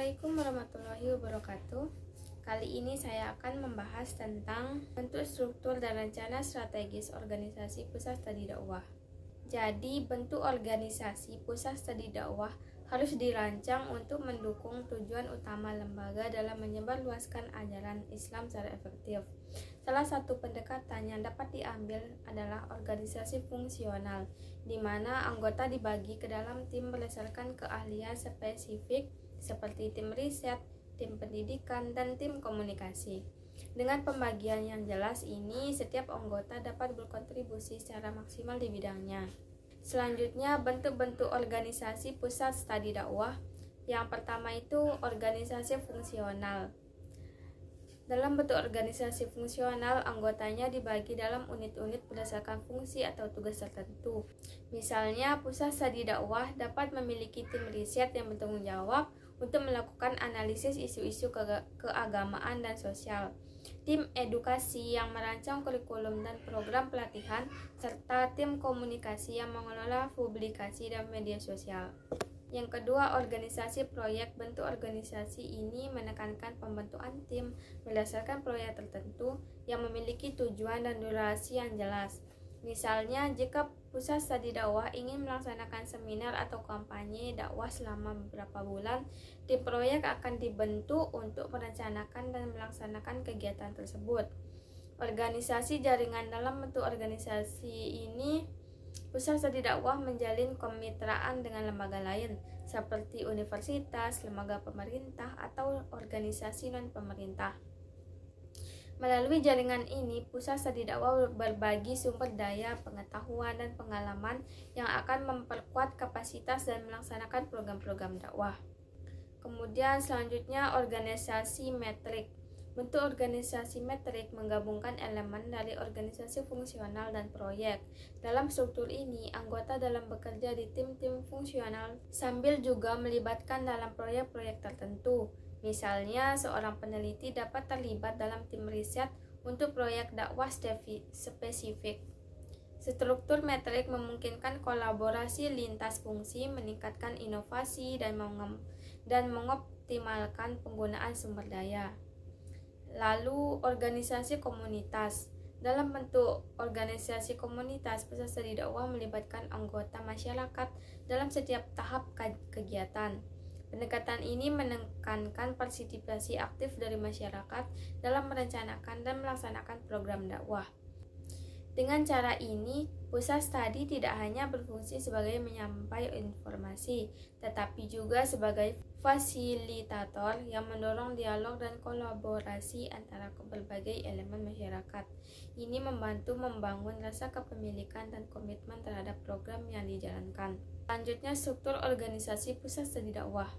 Assalamualaikum warahmatullahi wabarakatuh. Kali ini saya akan membahas tentang bentuk struktur dan rencana strategis organisasi pusat studi dakwah. Jadi, bentuk organisasi pusat studi dakwah harus dirancang untuk mendukung tujuan utama lembaga dalam menyebarluaskan ajaran Islam secara efektif. Salah satu pendekatan yang dapat diambil adalah organisasi fungsional, di mana anggota dibagi ke dalam tim berdasarkan keahlian spesifik seperti tim riset, tim pendidikan, dan tim komunikasi. Dengan pembagian yang jelas ini, setiap anggota dapat berkontribusi secara maksimal di bidangnya. Selanjutnya, bentuk-bentuk organisasi pusat studi dakwah. Yang pertama itu organisasi fungsional. Dalam bentuk organisasi fungsional, anggotanya dibagi dalam unit-unit berdasarkan fungsi atau tugas tertentu. Misalnya, pusat studi dakwah dapat memiliki tim riset yang bertanggung jawab untuk melakukan analisis isu-isu keagamaan dan sosial, tim edukasi yang merancang kurikulum dan program pelatihan, serta tim komunikasi yang mengelola publikasi dan media sosial. Yang kedua, organisasi proyek. Bentuk organisasi ini menekankan pembentukan tim berdasarkan proyek tertentu yang memiliki tujuan dan durasi yang jelas. Misalnya, jika pusat studi dakwah ingin melaksanakan seminar atau kampanye dakwah selama beberapa bulan, tim proyek akan dibentuk untuk merencanakan dan melaksanakan kegiatan tersebut. Organisasi jaringan. Dalam bentuk organisasi ini, pusat studi dakwah menjalin kemitraan dengan lembaga lain seperti universitas, lembaga pemerintah, atau organisasi non-pemerintah. Melalui jaringan ini, pusat studi dakwah berbagi sumber daya, pengetahuan, dan pengalaman yang akan memperkuat kapasitas dan melaksanakan program-program dakwah. Kemudian selanjutnya, organisasi metrik. Bentuk organisasi metrik menggabungkan elemen dari organisasi fungsional dan proyek. Dalam struktur ini, anggota dalam bekerja di tim-tim fungsional sambil juga melibatkan dalam proyek-proyek tertentu. Misalnya, seorang peneliti dapat terlibat dalam tim riset untuk proyek dakwah spesifik. Struktur metrik memungkinkan kolaborasi lintas fungsi, meningkatkan inovasi, dan mengoptimalkan penggunaan sumber daya. Lalu, organisasi komunitas. Dalam bentuk organisasi komunitas, pusat studi dakwah melibatkan anggota masyarakat dalam setiap tahap kegiatan. Pendekatan ini menekankan partisipasi aktif dari masyarakat dalam merencanakan dan melaksanakan program dakwah. Dengan cara ini, pusat studi tidak hanya berfungsi sebagai menyampaikan informasi, tetapi juga sebagai fasilitator yang mendorong dialog dan kolaborasi antara berbagai elemen masyarakat. Ini membantu membangun rasa kepemilikan dan komitmen terhadap program yang dijalankan. Selanjutnya, struktur organisasi pusat studi dakwah.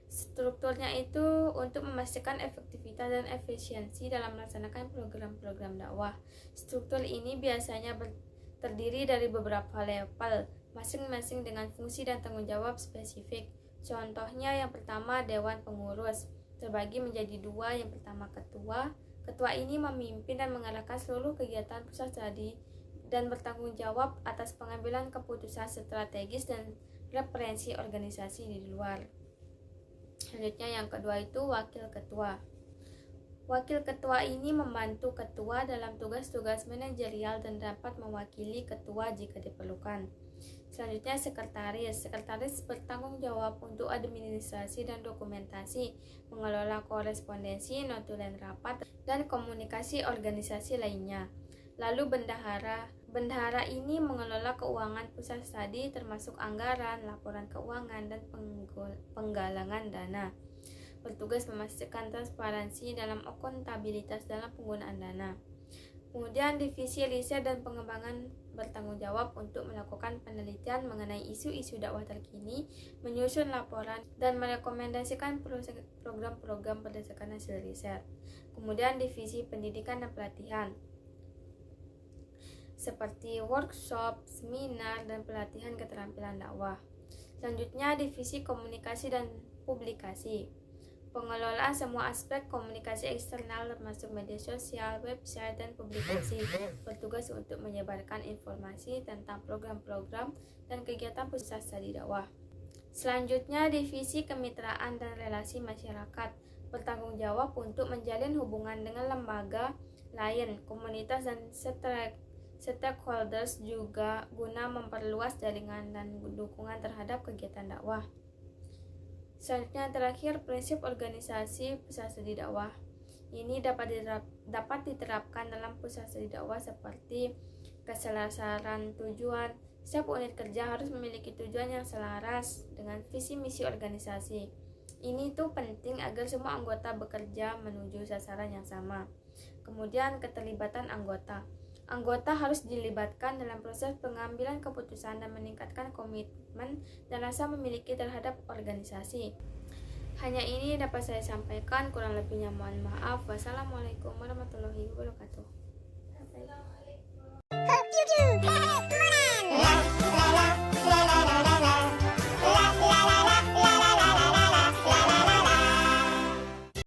Strukturnya itu untuk memastikan efektivitas dan efisiensi dalam melaksanakan program-program dakwah. Struktur ini biasanya terdiri dari beberapa level, masing-masing dengan fungsi dan tanggung jawab spesifik. Contohnya, yang pertama, Dewan Pengurus terbagi menjadi dua. Yang pertama, Ketua. Ketua ini memimpin dan mengarahkan seluruh kegiatan pusat studi dan bertanggung jawab atas pengambilan keputusan strategis dan referensi organisasi di luar. Selanjutnya, yang kedua itu Wakil Ketua. Wakil Ketua ini membantu Ketua dalam tugas-tugas manajerial dan dapat mewakili Ketua jika diperlukan. Selanjutnya, Sekretaris. Sekretaris bertanggung jawab untuk administrasi dan dokumentasi, mengelola korespondensi, notulen rapat, dan komunikasi organisasi lainnya. Lalu Bendahara. Bendahara ini mengelola keuangan pusat studi termasuk anggaran, laporan keuangan, dan penggalangan dana. Bertugas memastikan transparansi dalam akuntabilitas dalam penggunaan dana. Kemudian divisi riset dan pengembangan bertanggung jawab untuk melakukan penelitian mengenai isu-isu dakwah terkini, menyusun laporan, dan merekomendasikan program-program berdasarkan hasil riset. Kemudian divisi pendidikan dan pelatihan, seperti workshop, seminar, dan pelatihan keterampilan dakwah. Selanjutnya, divisi komunikasi dan publikasi. Pengelolaan semua aspek komunikasi eksternal termasuk media sosial, website, dan publikasi, bertugas untuk menyebarkan informasi tentang program-program dan kegiatan pusat studi dakwah. Selanjutnya, divisi kemitraan dan relasi masyarakat bertanggung jawab untuk menjalin hubungan dengan lembaga lain, komunitas, dan stakeholders juga guna memperluas jaringan dan dukungan terhadap kegiatan dakwah. Selanjutnya, terakhir, prinsip organisasi pusat studi dakwah. Ini dapat diterapkan dalam pusat studi dakwah seperti keselasaran tujuan. Setiap unit kerja harus memiliki tujuan yang selaras dengan visi misi organisasi. Ini tuh penting agar semua anggota bekerja menuju sasaran yang sama. Kemudian, keterlibatan anggota. Anggota harus dilibatkan dalam proses pengambilan keputusan dan meningkatkan komitmen dan rasa memiliki terhadap organisasi. Hanya ini dapat saya sampaikan, kurang lebihnya mohon maaf. Wassalamualaikum warahmatullahi wabarakatuh.